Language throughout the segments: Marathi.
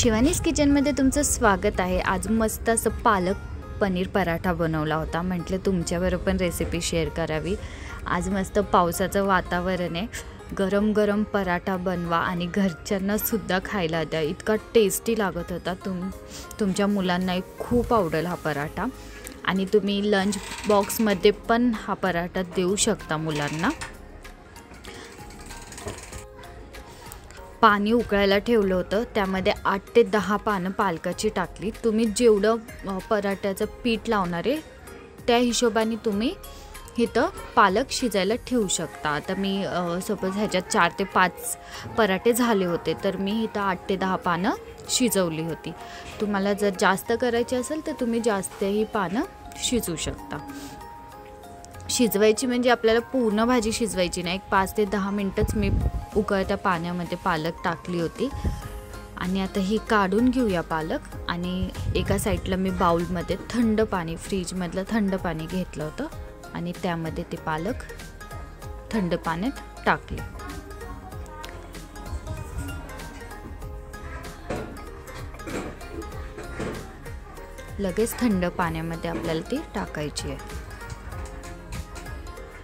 शिवानीज किचनमध्ये तुमचं स्वागत आहे। आज मस्त असं पालक पनीर पराठा बनवला होता। म्हटलं तुमच्याबरोबर पण रेसिपी शेअर करावी। आज मस्त पावसाचं वातावरण आहे, गरम गरम पराठा बनवा आणि घरच्यांना सुद्धा खायला द्या। इतका टेस्टी लागत होता। तुमच्या मुलांना खूप आवडेल हा पराठा आणि तुम्ही लंच बॉक्समध्ये पण हा पराठा देऊ शकता मुलांना। पाणी उकळायला ठेवलं होतं, त्यामध्ये 8 ते 10 पानं पालकाची टाकली। तुम्ही जेवढं पराठ्याचं पीठ लावणार आहे त्या हिशोबाने तुम्ही इथं पालक शिजायला ठेवू शकता। आता मी सपोज ह्याच्यात 4 ते 5 पराठे झाले होते, तर मी इथं 8 ते 10 पानं शिजवली होती। तुम्हाला जर जास्त करायची असेल तर तुम्ही जास्तही पानं शिजवू शकता। शिजवायची म्हणजे आपल्याला पूर्ण भाजी शिजवायची नाही, 5 ते 10 मिनिटच मी उकळत्या पाण्यामध्ये पालक टाकली होती। आणि आता ही काढून घेऊया पालक। आणि एका साईडला मी बाउलमध्ये थंड पाणी, फ्रीजमधलं थंड पाणी घेतलं होतं आणि त्यामध्ये ते पालक थंड पाण्यात टाकले। लगेच थंड पाण्यामध्ये आपल्याला ती टाकायची आहे।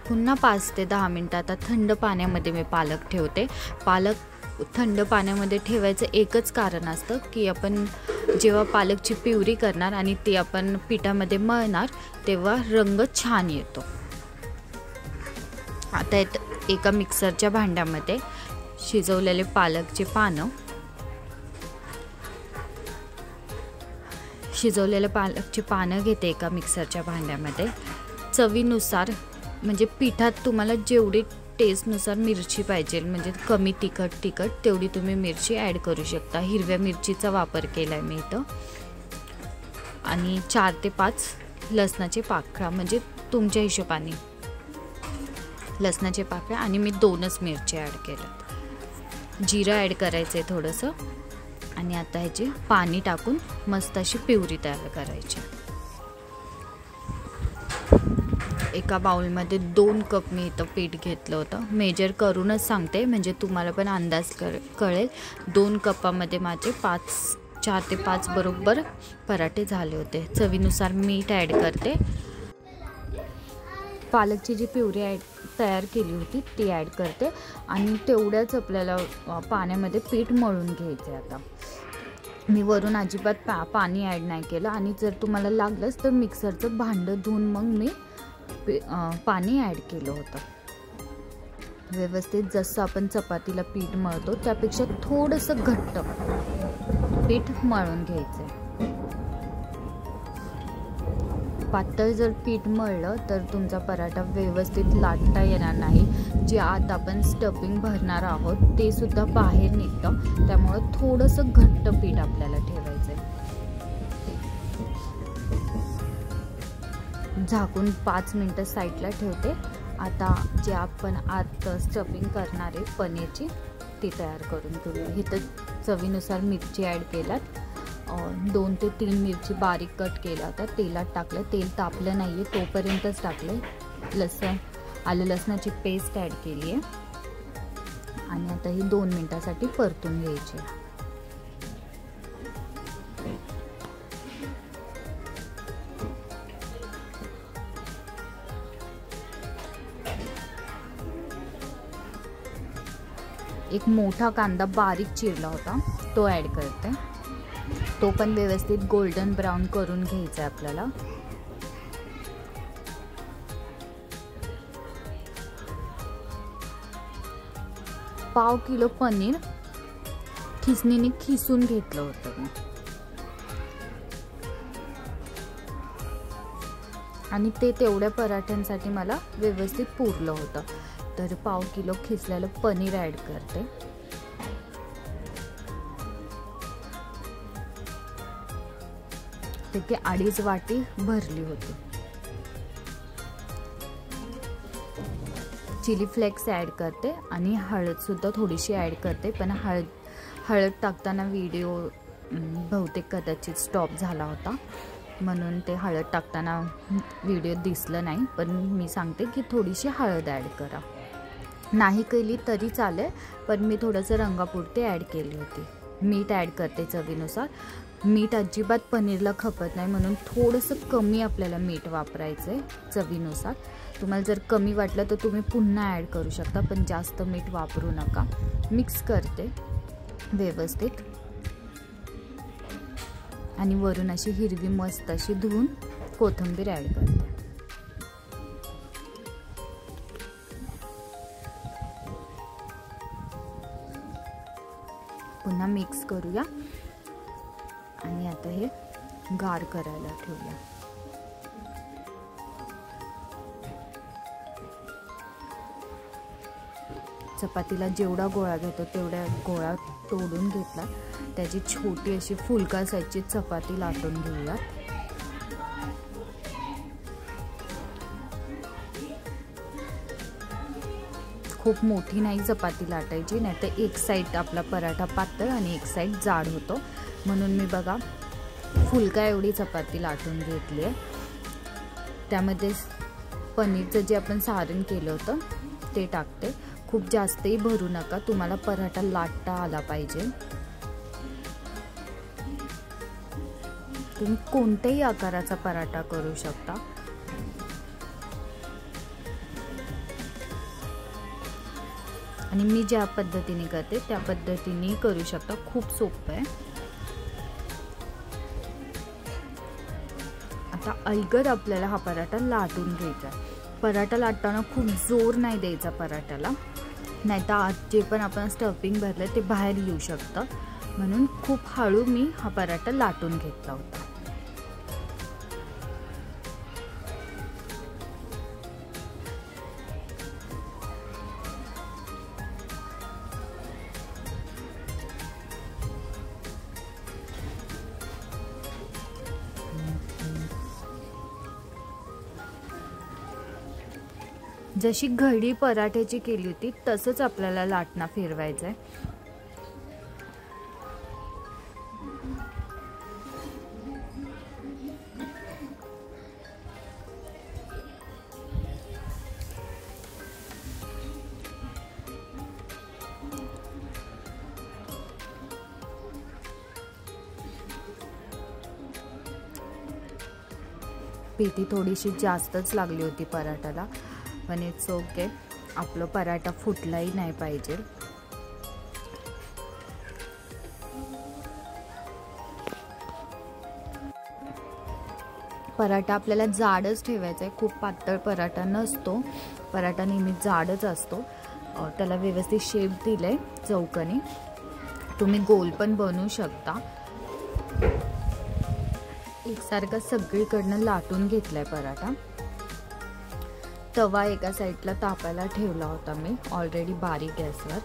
पुन्हा 5 ते 10 मिनिटं आता थंड पाण्यामध्ये मी पालक ठेवते। पालक थंड पाण्यामध्ये ठेवायचं एकच कारण असतं की आपण जेव्हा पालकची प्युरी करणार आणि ती आपण पिठामध्ये मळणार तेव्हा रंग छान येतो। आता एका मिक्सरच्या भांड्यामध्ये शिजवलेले पालकचे पानं, घेते एका मिक्सरच्या भांड्यामध्ये। चवीनुसार म्हणजे पिठात तुम्हाला जेवढी टेस्टनुसार मिरची पाहिजे, म्हणजे कमी तिखट तेवढी तुम्ही मिरची ॲड करू शकता। हिरव्या मिरचीचा वापर केला आहे मी इथं। आणि 4 ते 5 लसणाचे पाकळ्या, म्हणजे तुमच्या हिशोबाने लसणाचे पाकळ्या, आणि मी 2च मिरची ॲड केल्यात। जिरं ॲड करायचं आहे थोडंसं। आणि आता ह्याची पाणी टाकून मस्त अशी प्युरी तयार करायची। एका बाउलमध्ये 2 कप मी इथं पीठ घेतलं होतं। मेजर करूनच सांगते म्हणजे तुम्हाला पण अंदाज कळेल। 2 कपामध्ये माझे 4 ते 5 बरोबर पराठे झाले होते। चवीनुसार मीठ ॲड करते। पालकची जी प्युरी तयार केली होती ती ॲड करते आणि तेवढ्याच आपल्याला पाण्यामध्ये पीठ मळून घ्यायचं आहे। आता मी वरून अजिबात पाणी ॲड नाही केलं। आणि जर तुम्हाला लागलंच तर मिक्सरचं भांडं धुवून मग मी पाणी ॲड केलं होतं। व्यवस्थित जसं आपण चपातीला पीठ मळतो त्यापेक्षा थोडंसं घट्ट पीठ मळून घ्यायचं आहे। पातळ जर पीठ मळलं तर तुमचा पराठा व्यवस्थित लाटता येणार नाही। जे आत आपण स्टफिंग भरणार आहोत ते सुद्धा बाहेर निघतं, त्यामुळं थोडंसं घट्ट पीठ आपल्याला ठेवायचं आहे। झाकून 5 मिनिटं साईडला ठेवते। आता जे आपण आत स्टफिंग करणार आहे पनीरची ती तयार करून घेऊया। इथं चवीनुसार मिरची ॲड केल्यात। 2 ते 3 मिरची बारीक कट केला होता, तेलात टाकलं। तेल तापलं नाही आहे तोपर्यंतच टाकलं। आलं लसणाची पेस्ट ॲड केली आहे आणि आता ही 2 मिनिटासाठी परतून घ्यायची। एक मोठा कांदा बारीक चिरला होता तो ॲड करते। तो पण व्यवस्थित गोल्डन ब्राउन करून घ्यायचा आहे आपल्याला। पाव किलो पनीर खिसणीने खिसून घेतलं होतं मी आणि ते तेवढ्या पराठ्यांसाठी मला व्यवस्थित पुरलं होतं। तर पाव किलो खिसलेलं पनीर ॲड करते। ते 2.5 वाटी भरली होती। चिली फ्लेक्स ॲड करते आणि हळद सुद्धा थोडीशी ॲड करते। पण हळद टाकताना व्हिडिओ बहुतेक कदाचित स्टॉप झाला होता, म्हणून ते हळद टाकताना व्हिडिओ दिसलं नाही। पण मी सांगते की थोडीशी हळद ॲड करा। नाही केली तरी चालेल, पण मी थोडंसं रंगापुरते ॲड केली होती। मीठ ॲड करते चवीनुसार. मीठ अजिबात पनीरला खपत नाही, म्हणून थोडंसं कमी आपल्याला मीठ वापरायचं आहे चवीनुसार. तुम्हाला जर कमी वाटलं तर तुम्ही पुन्हा ॲड करू शकता, पण जास्त मीठ वापरू नका. मिक्स करते व्यवस्थित आणि वरून अशी हिरवी मस्त अशी धुवून कोथिंबीर ॲड करते. पुन्हा मिक्स करूया आणि आता हे गार करायला ठेवूया. चपातीला जेवढा गोळा घेतो तेवढा गोळा तोडून घेतला. त्याची छोटी अशी फुलका साईजची चपाती लाटून घेऊया. खूप मोठी नाही चपाती लाटायची, नाही तर एक साईड आपला पराठा पातळ आणि एक साईड जाड होतो. म्हणून मी बघा फुलका एवढी चपाती लाटून घेतली आहे. त्यामध्ये पनीरचं जे आपण सारण केलं होतं ते टाकते. खूप जास्तही भरू नका, तुम्हाला पराठा लाटता आला पाहिजे. तुम्ही कोणत्याही आकाराचा पराठा करू शकता. आणि मी ज्या पद्धतीने करते त्या पद्धतीने करू शकता. खूप सोपं आहे. आता अलगद आपल्याला हा पराठा लाटून घ्यायचा. पराठा लाटताना खूप जोर नाही द्यायचा पराठ्याला, नाही तर आत जे पण आपण स्टफिंग भरलं ते बाहेर येऊ शकतं. म्हणून खूप हळू मी हा पराठा लाटून घेतला होता. जशी घडी पराठ्याची केली होती तसंच आपल्याला लाटणं फिरवायचं आहे. पीठी थोडीशी जास्तच लागली होती पराठ्याला, पण इट्स ओके. आपलं पराठा फुटलाही नाही पाहिजे. पराठा आपल्याला जाडच ठेवायचा आहे, खूप पातळ पराठा नसतो. पराठा नेहमी जाडच असतो. त्याला व्यवस्थित शेप दिलाय चौकोनी. तुम्ही गोल पण बनवू शकता. एकसारखा सगळीकडनं लाटून घेतलाय पराठा. तवा एका साईडला तापायला ठेवला होता मी ऑलरेडी बारीक गॅसवर.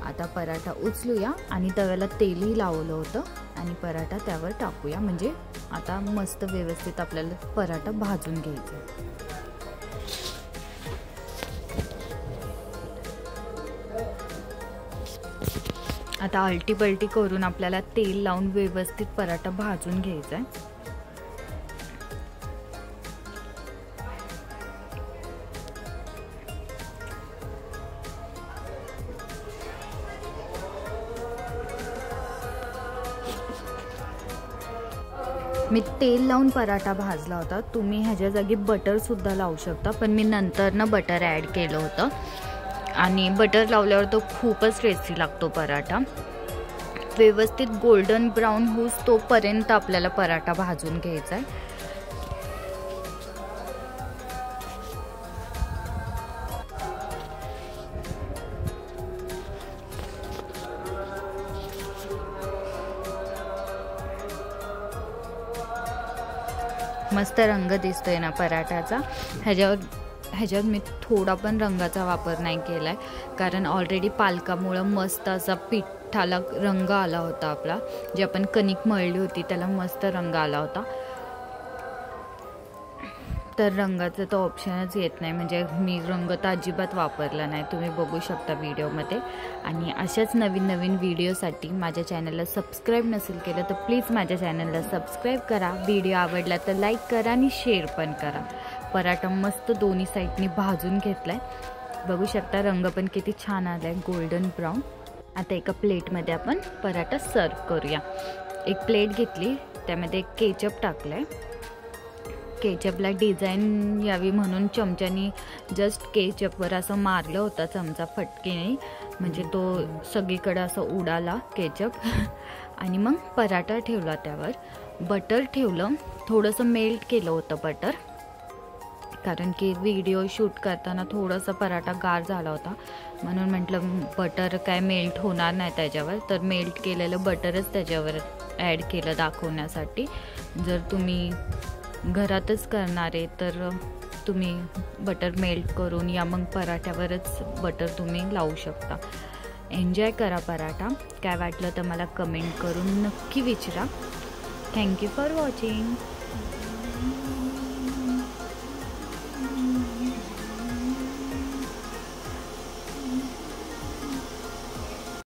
आता पराठा उचलूया आणि तव्याला तेलही लावलं होतं आणि पराठा त्यावर टाकूया. म्हणजे आता मस्त व्यवस्थित आपल्याला पराठा भाजून घ्यायचा. आता आलटी पलटी करून आपल्याला तेल लावून व्यवस्थित पराठा भाजून घ्यायचा आहे. मी तेल लावून पराठा भाजला होता. तुम्ही ह्याच्या जागी बटरसुद्धा लावू शकता, पण मी नंतरनं बटर ॲड केलं होतं. आणि बटर लावल्यावर तो खूपच टेस्टी लागतो पराठा. व्यवस्थित गोल्डन ब्राऊन होऊस तोपर्यंत आपल्याला पराठा भाजून घ्यायचा आहे. मस्त रंग दिसतोय ना पराठ्याचा. ह्याच्यावर मी थोडा पण रंगाचा वापर नाही केला आहे, कारण ऑलरेडी पालकामुळं मस्त असा पिठाला रंग आला होता. आपला जे आपण कणिक मळली होती त्याला मस्त रंग आला होता. तर रंगाचं तर ऑप्शनच येत नाही, म्हणजे मी रंग तर अजिबात वापरला नाही. तुम्ही बघू शकता व्हिडिओमध्ये. आणि अशाच नवीन नवीन व्हिडिओसाठी माझ्या चॅनलला सबस्क्राईब नसेल केलं तर प्लीज माझ्या चॅनलला सबस्क्राईब करा. व्हिडिओ आवडला तर लाईक करा आणि शेअर पण करा. पराठा मस्त दोन्ही साईडनी भाजून घेतला आहे. बघू शकता रंग पण किती छान आला आहे, गोल्डन ब्राऊन. आता एका प्लेटमध्ये आपण पराठा सर्व करूया. एक प्लेट घेतली, त्यामध्ये केचप टाकलं आहे. केचपला डिझाईन यावी म्हणून चमच्यानी जस्ट केचपवर असं मारलं होतं चमचा फटकेने, म्हणजे तो सगळीकडे असं उडाला केचप. आणि मग पराठा ठेवला, त्यावर बटर ठेवलं, थोडंसं मेल्ट केलं होतं बटर, कारण की व्हिडिओ शूट करताना थोडासा पराठा गार झाला होता, म्हणून म्हटलं बटर काय मेल्ट होणार नाही त्याच्यावर, तर मेल्ट केलेलं बटरच त्याच्यावर ॲड केलं दाखवण्यासाठी. जर तुम्ही घरातच करणार आहे तर तुम्ही बटर मेल्ट करून या मग पराठ्यावरच बटर तुम्ही लावू शकता. एन्जॉय करा पराठा. काय वाटलं तर मला कमेंट करून नक्की विचारा. Thank you for watching.